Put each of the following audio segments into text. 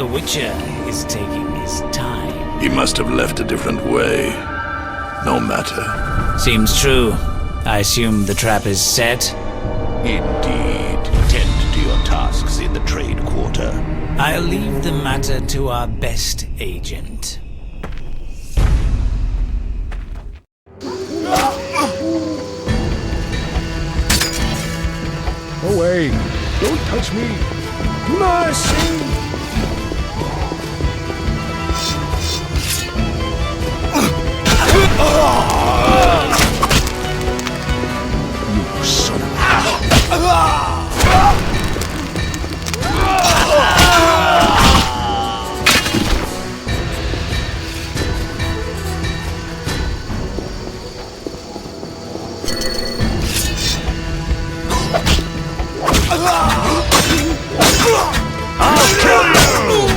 The Witcher is taking his time. He must have left a different way. No matter. Seems true. I assume the trap is set? Indeed. Tend to your tasks in the trade quarter. I'll leave the matter to our best agent. Away! Don't touch me! Mercy! You son of a... I'll kill you!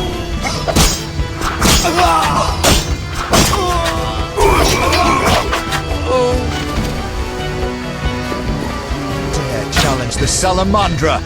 Dare challenge the Salamendra!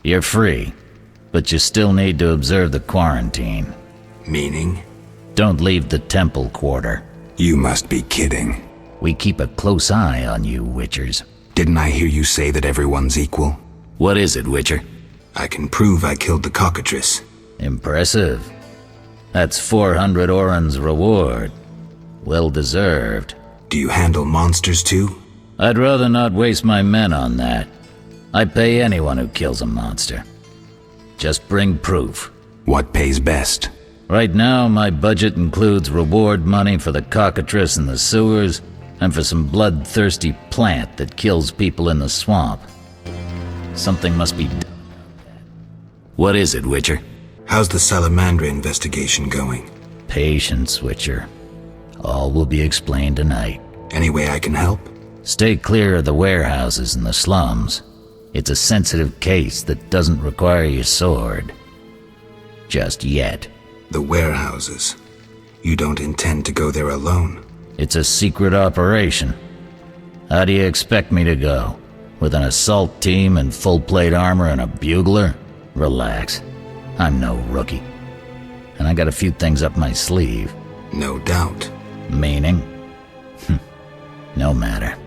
You're free, but you still need to observe the quarantine. Meaning? Don't leave the temple quarter. You must be kidding. We keep a close eye on you, Witchers. Didn't I hear you say that everyone's equal? What is it, Witcher? I can prove I killed the cockatrice. Impressive. That's 400 Oren's reward. Well deserved. Do you handle monsters too? I'd rather not waste my men on that. I pay anyone who kills a monster. Just bring proof. What pays best? Right now, my budget includes reward money for the cockatrice in the sewers and for some bloodthirsty plant that kills people in the swamp. Something must be done. What is it, Witcher? How's the Salamendra investigation going? Patience, Witcher. All will be explained tonight. Any way I can help? Stay clear of the warehouses and the slums. It's a sensitive case that doesn't require your sword. Just yet. The warehouses. You don't intend to go there alone? It's a secret operation. How do you expect me to go? With an assault team in full-plate armor and a bugler? Relax. I'm no rookie. And I got a few things up my sleeve. No doubt. Meaning? No matter.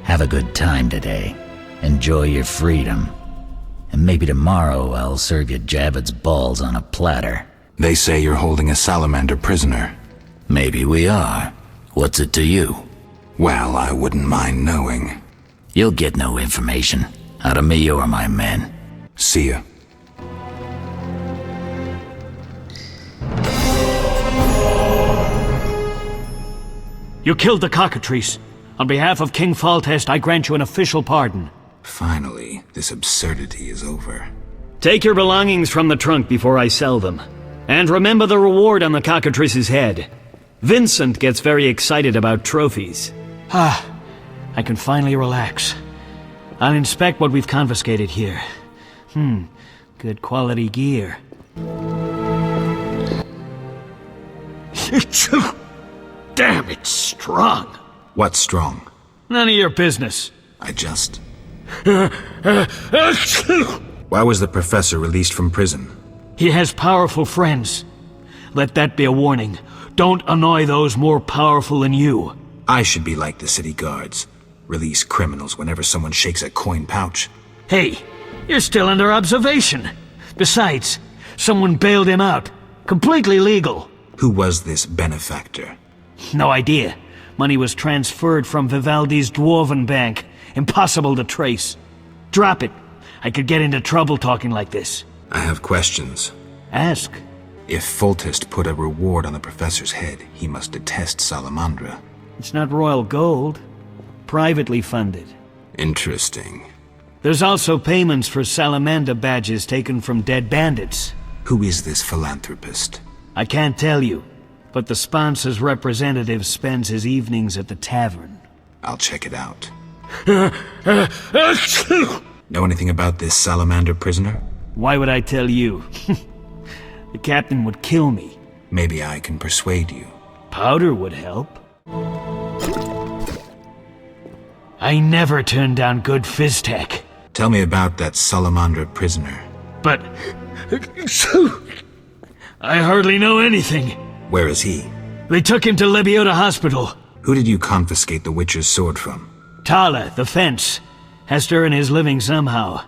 Have a good time today. Enjoy your freedom. And maybe tomorrow I'll serve you Javed's balls on a platter. They say you're holding a salamander prisoner. Maybe we are. What's it to you? Well, I wouldn't mind knowing. You'll get no information. Out of me or my men. See ya. You killed the cockatrice. On behalf of King Foltest, I grant you an official pardon. Finally, this absurdity is over. Take your belongings from the trunk before I sell them. And remember the reward on the cockatrice's head. Vincent gets very excited about trophies. I can finally relax. I'll inspect what we've confiscated here. Good quality gear. Damn, it's strong. What's strong? None of your business. I just... Why was the professor released from prison? He has powerful friends. Let that be a warning. Don't annoy those more powerful than you. I should be like the city guards. Release criminals whenever someone shakes a coin pouch. Hey, you're still under observation. Besides, someone bailed him out. Completely legal. Who was this benefactor? No idea. Money was transferred from Vivaldi's Dwarven Bank. Impossible to trace. Drop it. I could get into trouble talking like this. I have questions. Ask. If Foltest put a reward on the professor's head, he must detest Salamandra. It's not royal gold. Privately funded. Interesting. There's also payments for Salamandra badges taken from dead bandits. Who is this philanthropist? I can't tell you, but the sponsor's representative spends his evenings at the tavern. I'll check it out. Know anything about this Salamander prisoner? Why would I tell you? The captain would kill me. Maybe I can persuade you. Powder would help. I never turn down good Fizztech. Tell me about that Salamandra prisoner. But... I hardly know anything. Where is he? They took him to Lebiota Hospital. Who did you confiscate the Witcher's sword from? Tala, the fence. Has to earn his living somehow.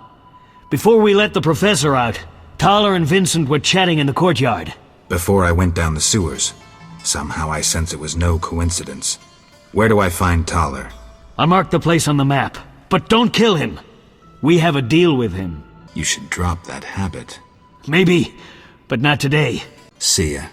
Before we let the professor out, Tala and Vincent were chatting in the courtyard. Before I went down the sewers. Somehow I sense it was no coincidence. Where do I find Thaler? I marked the place on the map. But don't kill him. We have a deal with him. You should drop that habit. Maybe, but not today. See ya.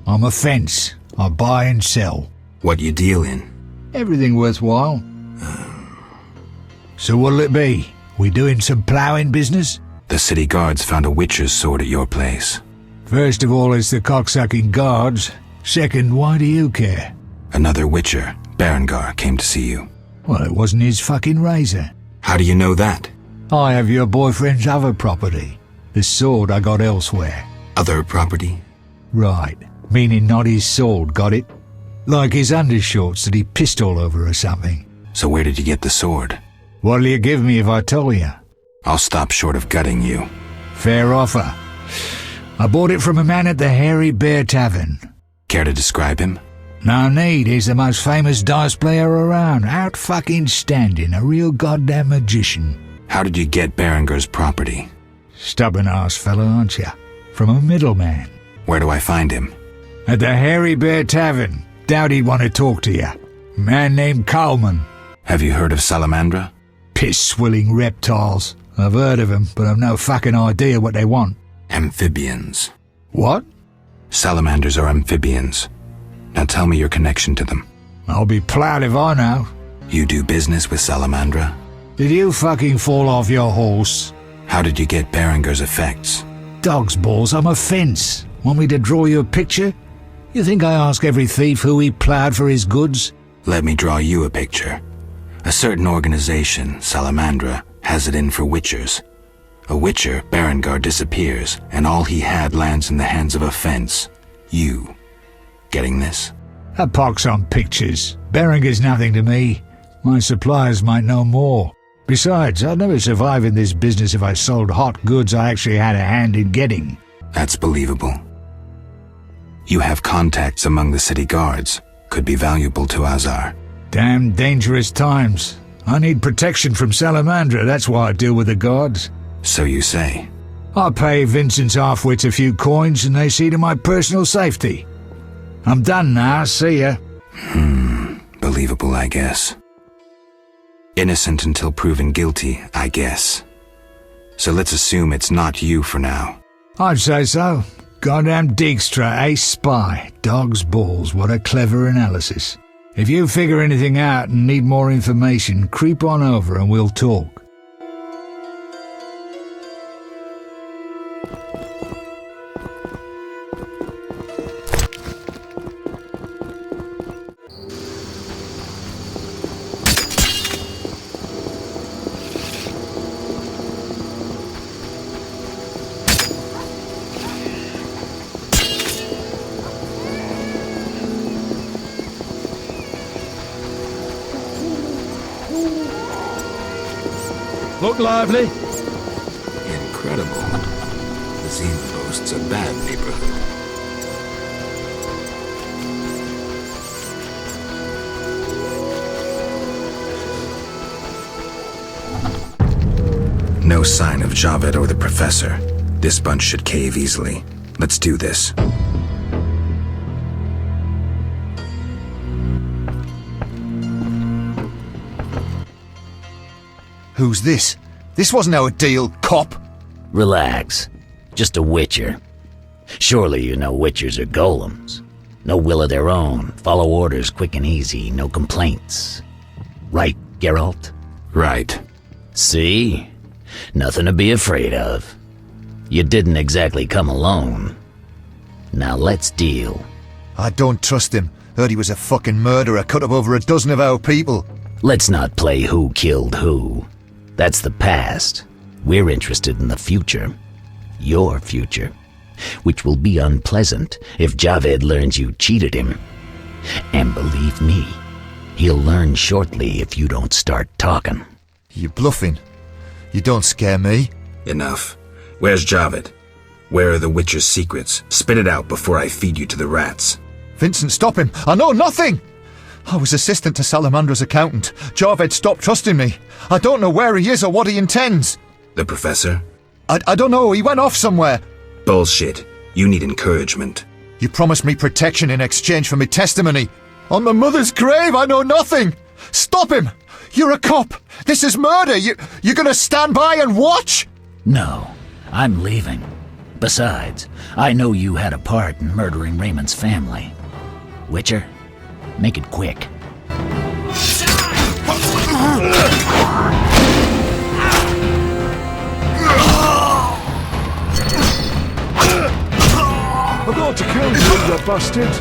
I'm a fence. I buy and sell. What you deal in? Everything worthwhile. So what'll it be? We doing some ploughing business? The city guards found a Witcher's sword at your place. First of all, it's the cocksucking guards. Second, why do you care? Another Witcher, Berengar, came to see you. Well, it wasn't his fucking razor. How do you know that? I have your boyfriend's other property. The sword I got elsewhere. Other property? Right. Meaning not his sword, got it? Like his undershorts that he pissed all over or something. So where did you get the sword? What'll you give me if I tell you? I'll stop short of gutting you. Fair offer. I bought it from a man at the Hairy Bear Tavern. Care to describe him? No need, he's the most famous dice player around. Out fucking standing, a real goddamn magician. How did you get Berengar's property? Stubborn-ass fellow, aren't you? From a middleman. Where do I find him? At the Hairy Bear Tavern. Doubt he'd want to talk to you. Man named Coleman. Have you heard of Salamandra? Piss-swilling reptiles. I've heard of them, but I've no fucking idea what they want. Amphibians. What? Salamanders are amphibians. Now tell me your connection to them. I'll be plowed if I know. You do business with Salamandra? Did you fucking fall off your horse? How did you get Berengar's effects? Dog's balls, I'm a fence. Want me to draw you a picture? You think I ask every thief who he plowed for his goods? Let me draw you a picture. A certain organization, Salamandra, has it in for Witchers. A Witcher, Berengar, disappears, and all he had lands in the hands of a fence. You. Getting this? A pox on pictures. Berengar's nothing to me. My suppliers might know more. Besides, I'd never survive in this business if I sold hot goods I actually had a hand in getting. That's believable. You have contacts among the city guards. Could be valuable to Azar. Damn dangerous times. I need protection from Salamandra, that's why I deal with the guards. So you say. I pay Vincent's half-wits a few coins and they see to my personal safety. I'm done now, see ya. Believable, I guess. Innocent until proven guilty, I guess. So let's assume it's not you for now. I'd say so. Goddamn Dijkstra, ace spy. Dog's balls, what a clever analysis. If you figure anything out and need more information, creep on over and we'll talk. Look lively. Incredible. The Zine boasts a bad neighborhood. No sign of Javed or the Professor. This bunch should cave easily. Let's do this. Who's this? This wasn't our deal, cop. Relax. Just a Witcher. Surely you know Witchers are golems. No will of their own, follow orders quick and easy, no complaints. Right, Geralt? Right. See? Nothing to be afraid of. You didn't exactly come alone. Now let's deal. I don't trust him. Heard he was a fucking murderer, cut up over a dozen of our people. Let's not play who killed who. That's the past. We're interested in the future. Your future. Which will be unpleasant if Javed learns you cheated him. And believe me, he'll learn shortly if you don't start talking. You bluffing? You don't scare me. Enough. Where's Javed? Where are the Witcher's secrets? Spit it out before I feed you to the rats. Vincent, stop him! I know nothing! I was assistant to Salamandra's accountant. Javed stopped trusting me. I don't know where he is or what he intends. The Professor? I don't know, he went off somewhere. Bullshit. You need encouragement. You promised me protection in exchange for my testimony. On my mother's grave, I know nothing! Stop him! You're a cop! This is murder! You're gonna stand by and watch? No, I'm leaving. Besides, I know you had a part in murdering Raymond's family. Witcher, make it quick. I'm going to kill you, you bastard!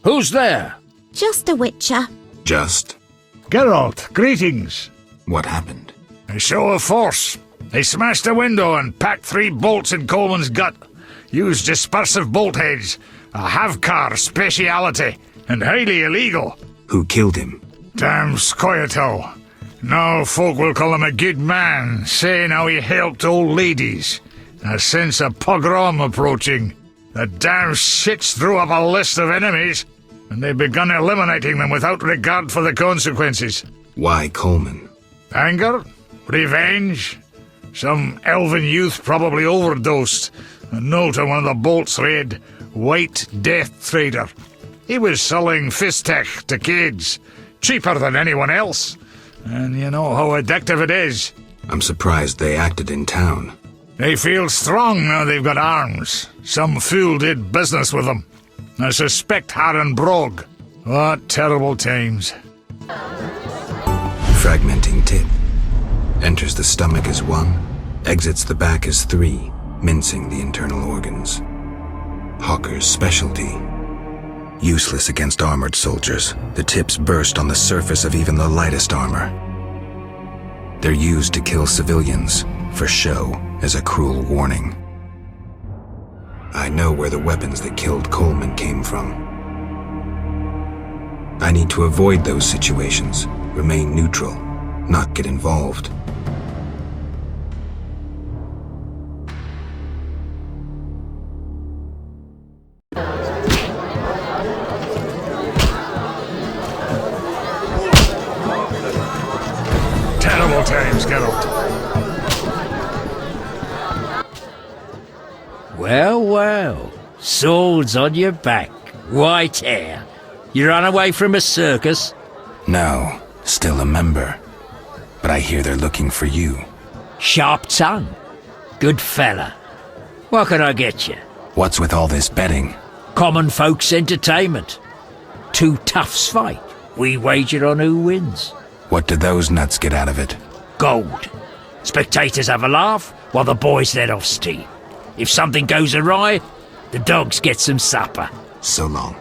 Who's there? Just a Witcher. Just? Geralt, greetings. What happened? A show of force. They smashed a window and packed 3 bolts in Coleman's gut. Used dispersive bolt heads. A Havkar speciality. And highly illegal. Who killed him? Damn Scoia'tael. Now folk will call him a good man, saying how he helped old ladies. A sense of pogrom approaching. The damn shits threw up a list of enemies, and they've begun eliminating them without regard for the consequences. Why Coleman? Anger? Revenge? Some elven youth probably overdosed. A note on one of the bolts read, White Death Trader. He was selling Fistech to kids, cheaper than anyone else. And you know how addictive it is. I'm surprised they acted in town. They feel strong now they've got arms. Some fool did business with them. I suspect Harren Brog. What terrible times. Fragmenting tip. Enters the stomach as 1, exits the back as 3, mincing the internal organs. Hawker's specialty. Useless against armored soldiers, the tips burst on the surface of even the lightest armor. They're used to kill civilians, for show, as a cruel warning. I know where the weapons that killed Coleman came from. I need to avoid those situations, remain neutral, not get involved. Terrible times, Geralt. Well, well. Swords on your back. White hair. You ran away from a circus? No, still a member. But I hear they're looking for you. Sharp tongue. Good fella. What can I get you? What's with all this betting? Common folks' entertainment. 2 toughs fight. We wager on who wins. What do those nuts get out of it? Gold. Spectators have a laugh while the boys let off steam. If something goes awry, The dogs get some supper. So long.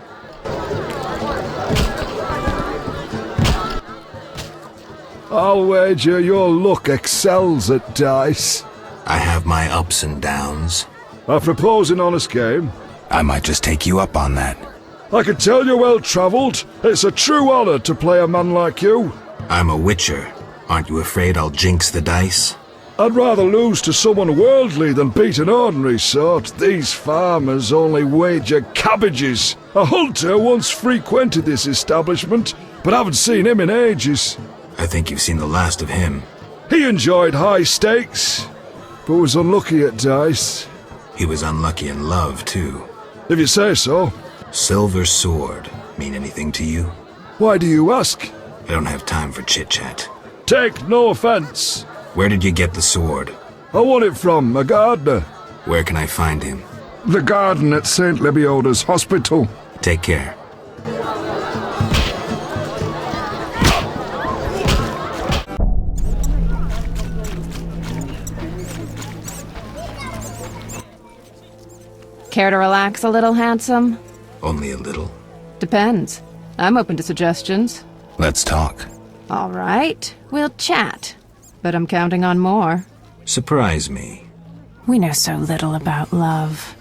I'll wager your luck excels at dice. I have my ups and downs. I propose an honest game. I might just take you up on that. I can tell you're well-travelled. It's a true honor to play a man like you. I'm a witcher. Aren't you afraid I'll jinx the dice? I'd rather lose to someone worldly than beat an ordinary sort. These farmers only wager cabbages. A hunter once frequented this establishment, but I haven't seen him in ages. I think you've seen the last of him. He enjoyed high stakes, but was unlucky at dice. He was unlucky in love, too. If you say so. Silver sword mean anything to you? Why do you ask? I don't have time for chit-chat. Take no offense. Where did you get the sword? I won it from a gardener. Where can I find him? The garden at St. Lebioda's hospital. Take care. Care to relax a little, handsome? Only a little. Depends. I'm open to suggestions. Let's talk. All right, we'll chat. But I'm counting on more. Surprise me. We know so little about love.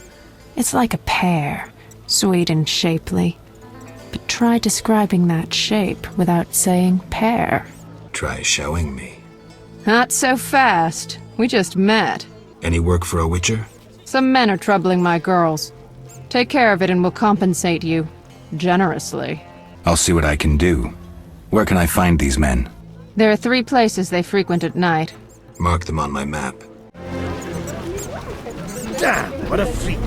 It's like a pear, sweet and shapely. But try describing that shape without saying pear. Try showing me. Not so fast. We just met. Any work for a witcher? Some men are troubling my girls. Take care of it and we'll compensate you. Generously. I'll see what I can do. Where can I find these men? There are 3 places they frequent at night. Mark them on my map. Damn, what a freak.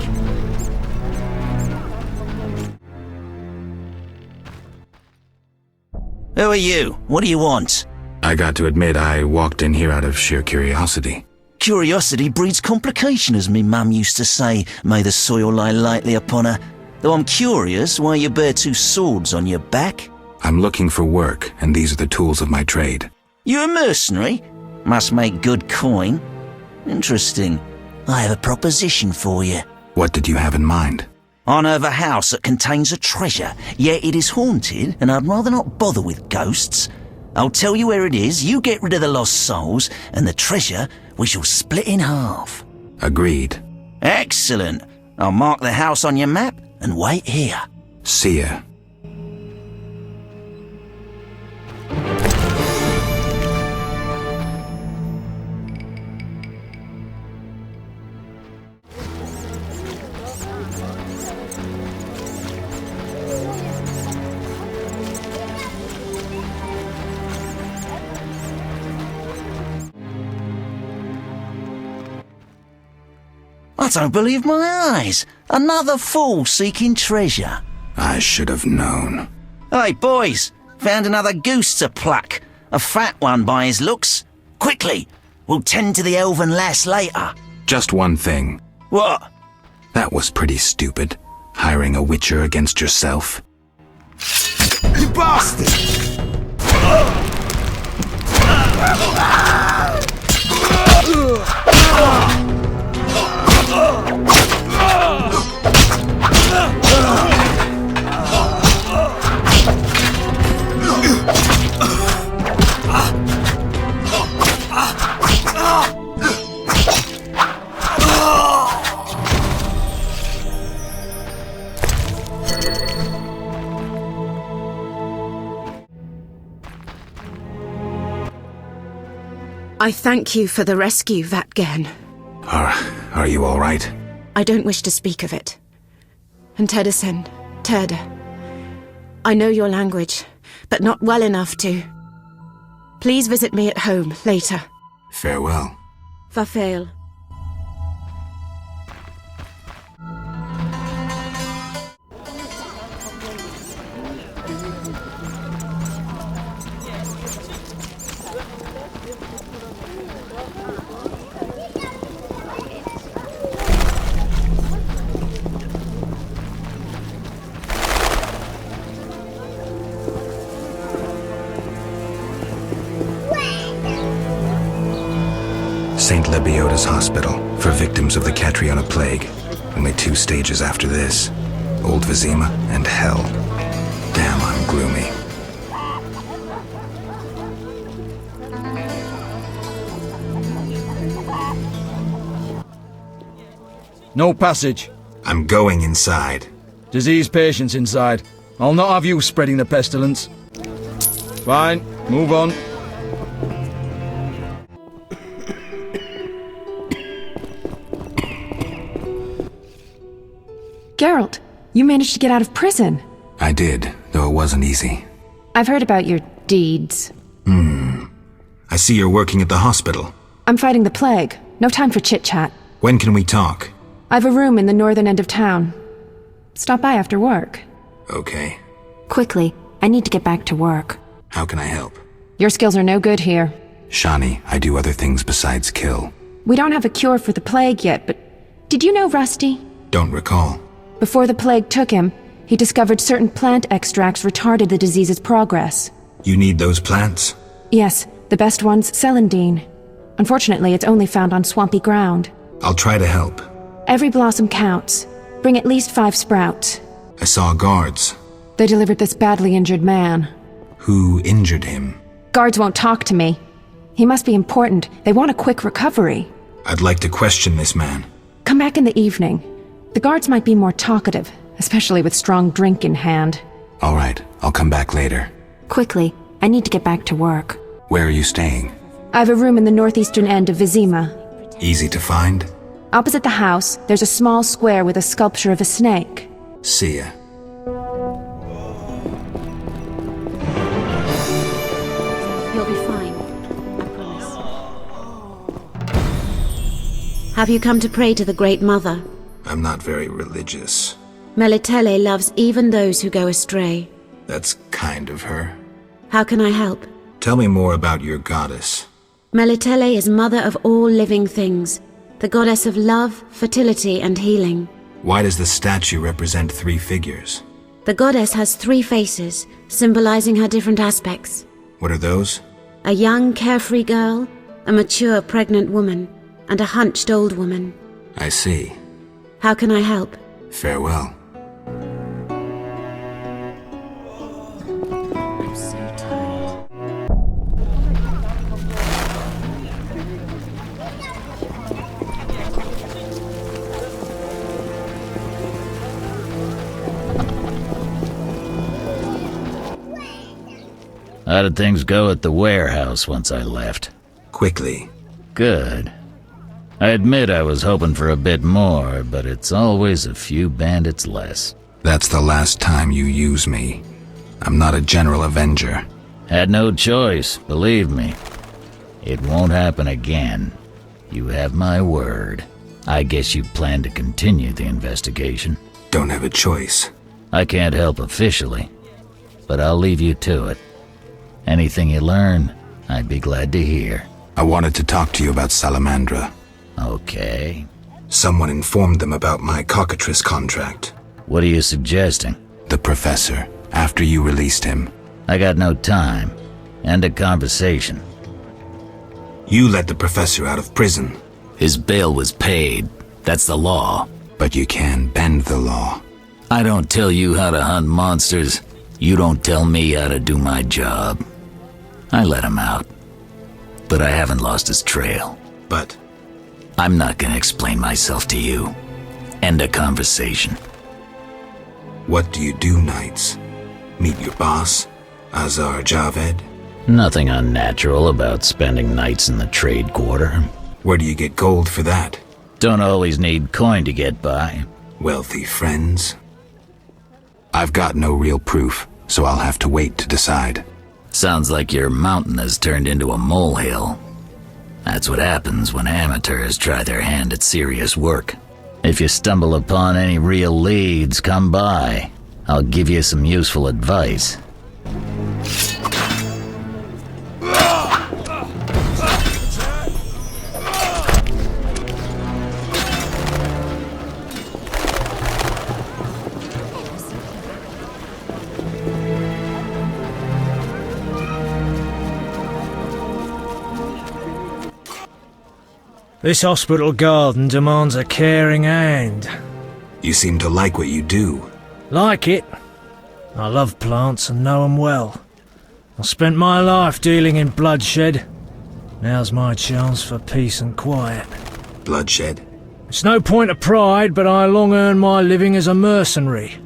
Who are you? What do you want? I got to admit I walked in here out of sheer curiosity. Curiosity breeds complication, as me mum used to say. May the soil lie lightly upon her. Though I'm curious why you bear 2 swords on your back. I'm looking for work, and these are the tools of my trade. You a mercenary? Must make good coin. Interesting. I have a proposition for you. What did you have in mind? I know of a house that contains a treasure, yet it is haunted, and I'd rather not bother with ghosts. I'll tell you where it is, you get rid of the lost souls, and the treasure we shall split in half. Agreed. Excellent. I'll mark the house on your map and wait here. See ya. I don't believe my eyes. Another fool seeking treasure. I should have known. Hey, boys. Found another goose to pluck. A fat one by his looks. Quickly. We'll tend to the elven lass later. Just one thing. What? That was pretty stupid. Hiring a witcher against yourself. You bastard! I thank you for the rescue, Vatgen. Are you all right? I don't wish to speak of it. And Tedison, Ted. I know your language, but not well enough to. Please visit me at home later. Farewell. Farfael. St. Lebioda's Hospital for victims of the Catriona Plague. Only 2 stages after this. Old Vizima and Hell. Damn, I'm gloomy. No passage. I'm going inside. Disease patients inside. I'll not have you spreading the pestilence. Fine, move on. Geralt, you managed to get out of prison. I did, though it wasn't easy. I've heard about your deeds. I see you're working at the hospital. I'm fighting the plague. No time for chit-chat. When can we talk? I've a room in the northern end of town. Stop by after work. Okay. Quickly, I need to get back to work. How can I help? Your skills are no good here. Shani, I do other things besides kill. We don't have a cure for the plague yet, but did you know Rusty? Don't recall. Before the plague took him, he discovered certain plant extracts retarded the disease's progress. You need those plants? Yes, the best one's celandine. Unfortunately, it's only found on swampy ground. I'll try to help. Every blossom counts. Bring at least 5 sprouts. I saw guards. They delivered this badly injured man. Who injured him? Guards won't talk to me. He must be important. They want a quick recovery. I'd like to question this man. Come back in the evening. The guards might be more talkative, especially with strong drink in hand. All right, I'll come back later. Quickly, I need to get back to work. Where are you staying? I have a room in the northeastern end of Vizima. Easy to find? Opposite the house, there's a small square with a sculpture of a snake. See ya. You'll be fine. I promise. Have you come to pray to the Great Mother? I'm not very religious. Melitele loves even those who go astray. That's kind of her. How can I help? Tell me more about your goddess. Melitele is mother of all living things, the goddess of love, fertility, and healing. Why does the statue represent 3 figures? The goddess has 3 faces, symbolizing her different aspects. What are those? A young, carefree girl, a mature, pregnant woman, and a hunched old woman. I see. How can I help? Farewell. I'm so tired. How did things go at the warehouse once I left? Quickly. Good. I admit I was hoping for a bit more, but it's always a few bandits less. That's the last time you use me. I'm not a general avenger. Had no choice, believe me. It won't happen again. You have my word. I guess you plan to continue the investigation. Don't have a choice. I can't help officially, but I'll leave you to it. Anything you learn, I'd be glad to hear. I wanted to talk to you about Salamendra. Okay. Someone informed them about my cockatrice contract. What are you suggesting? The professor, after you released him. I got no time. End of conversation. You let the professor out of prison. His bail was paid. That's the law. But you can bend the law. I don't tell you how to hunt monsters. You don't tell me how to do my job. I let him out. But I haven't lost his trail. But I'm not gonna explain myself to you. End of conversation. what do you do nights? Meet your boss, Azar Javed? Nothing unnatural about spending nights in the trade quarter. Where do you get gold for that? Don't always need coin to get by. Wealthy friends? I've got no real proof, so I'll have to wait to decide. Sounds like your mountain has turned into a molehill. That's what happens when amateurs try their hand at serious work. If you stumble upon any real leads, come by. I'll give you some useful advice. This hospital garden demands a caring hand. You seem to like what you do. Like it? I love plants and know 'em well. I spent my life dealing in bloodshed. Now's my chance for peace and quiet. Bloodshed? It's no point of pride, but I long earned my living as a mercenary.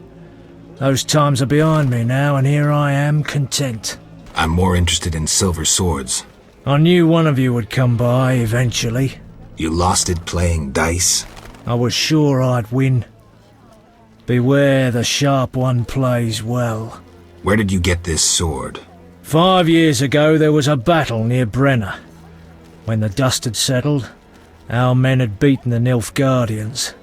Those times are behind me now, and here I am, content. I'm more interested in silver swords. I knew one of you would come by, eventually. You lost it playing dice? I was sure I'd win. Beware the sharp one plays well. Where did you get this sword? 5 years ago there was a battle near Brenner. When the dust had settled, our men had beaten the Nilfgaardians.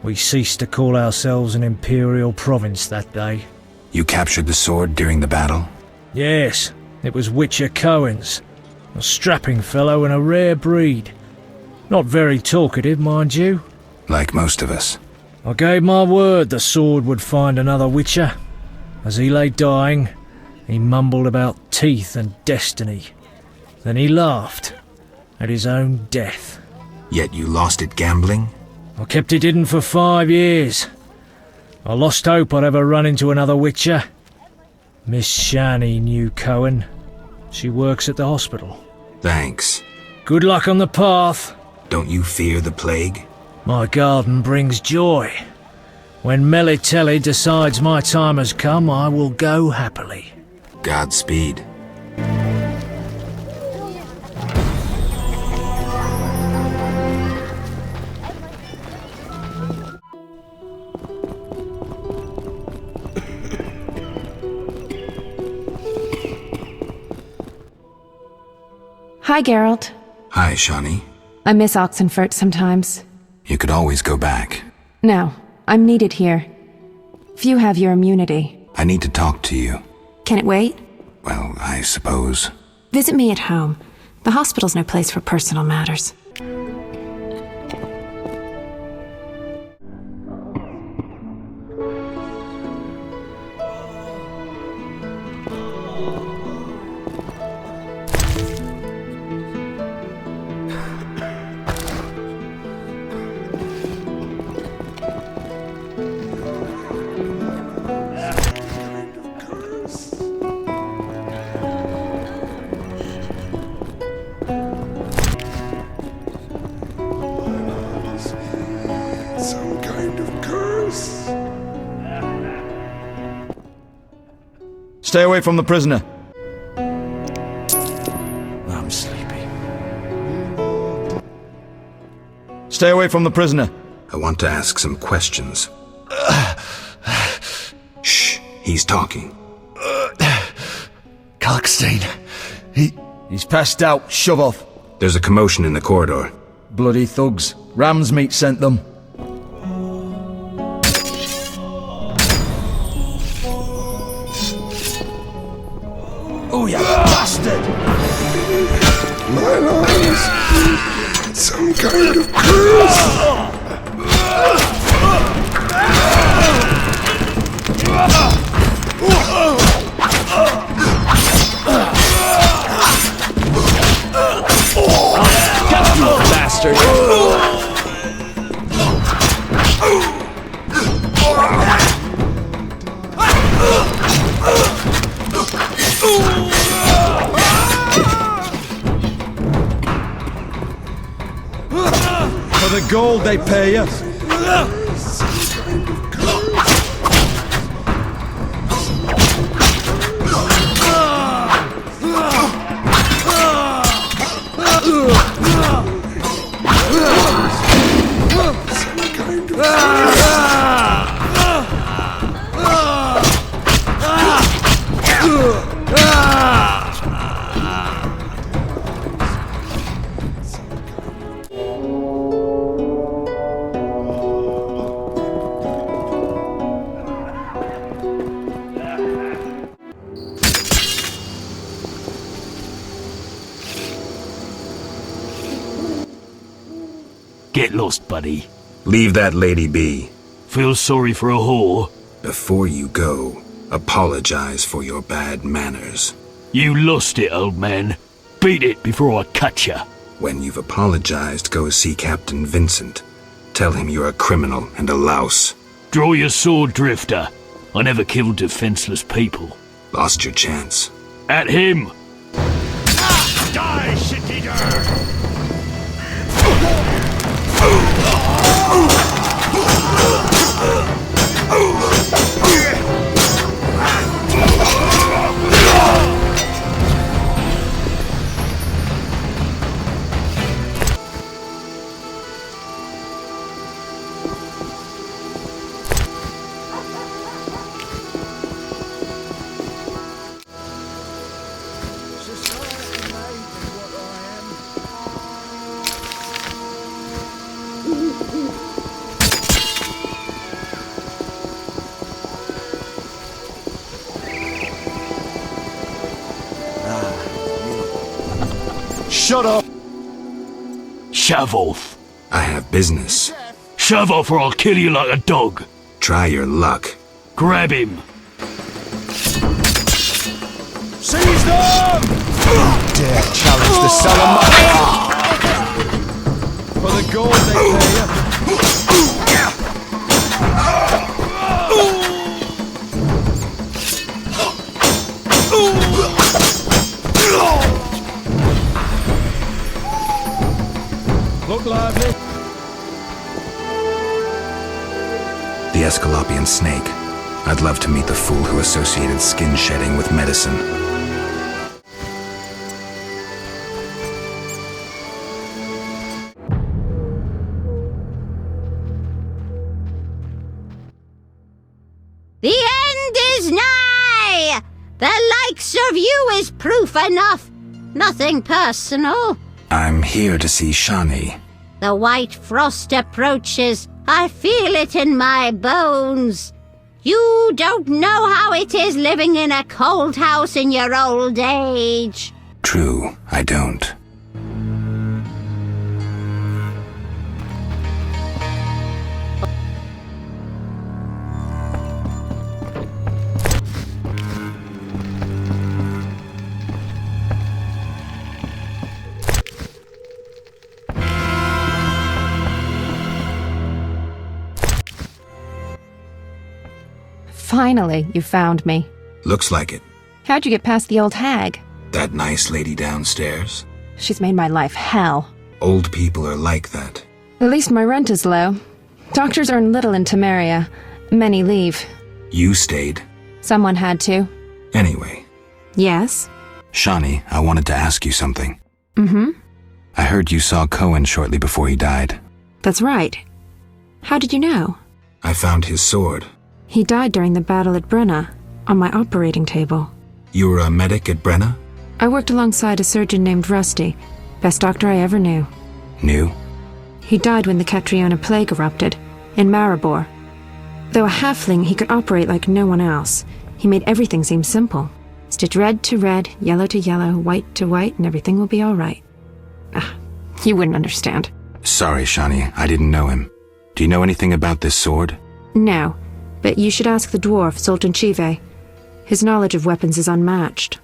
We ceased to call ourselves an imperial province that day. You captured the sword during the battle? Yes, it was Witcher Cohen's. A strapping fellow and a rare breed. Not very talkative, mind you. Like most of us. I gave my word the sword would find another Witcher. As he lay dying, he mumbled about teeth and destiny. Then he laughed at his own death. Yet you lost it gambling? I kept it hidden for 5 years. I lost hope I'd ever run into another Witcher. Miss Shani knew Cohen. She works at the hospital. Thanks. Good luck on the path. Don't you fear the plague? My garden brings joy. When Melitele decides my time has come, I will go happily. Godspeed. Hi, Geralt. Hi, Shani. I miss Oxenfurt sometimes. You could always go back. No, I'm needed here. Few have your immunity. I need to talk to you. Can it wait? Well, I suppose. Visit me at home. The hospital's no place for personal matters. Stay away from the prisoner. I'm sleepy. Stay away from the prisoner. I want to ask some questions. Shh, he's talking. Kalkstein, He's passed out. Shove off. There's a commotion in the corridor. Bloody thugs. Ram's meat sent them. Oh, you bastard! My lies! Some kind of curse! Bastard! For the gold they pay you. Get lost, buddy. Leave that lady be. Feel sorry for a whore? Before you go, apologize for your bad manners. You lost it, old man. Beat it before I cut ya. When you've apologized, go see Captain Vincent. Tell him you're a criminal and a louse. Draw your sword, Drifter. I never killed defenseless people. Lost your chance. At him! Die, shit-eater! Shut up! Shove off. I have business. Shove off or I'll kill you like a dog. Try your luck. Grab him. Seize them! Dare challenge the Salamendra! For the gold they pay you. Look lively. The Escalopian snake. I'd love to meet the fool who associated skin shedding with medicine. The end is nigh! The likes of you is proof enough. Nothing personal. I'm here to see Shani. The white frost approaches. I feel it in my bones. You don't know how it is living in a cold house in your old age. True, I don't. Finally, you found me. Looks like it. How'd you get past the old hag? That nice lady downstairs? She's made my life hell. Old people are like that. At least my rent is low. Doctors earn little in Temeria. Many leave. You stayed. Someone had to. Anyway. Yes? Shani, I wanted to ask you something. Mm-hmm. I heard you saw Cohen shortly before he died. That's right. How did you know? I found his sword. He died during the battle at Brenna, on my operating table. You were a medic at Brenna? I worked alongside a surgeon named Rusty, best doctor I ever knew. Knew? He died when the Catriona plague erupted, in Maribor. Though a halfling, he could operate like no one else. He made everything seem simple. Stitch red to red, yellow to yellow, white to white, and everything will be all right. You wouldn't understand. Sorry, Shani, I didn't know him. Do you know anything about this sword? No. But you should ask the dwarf, Sultan Chive. His knowledge of weapons is unmatched.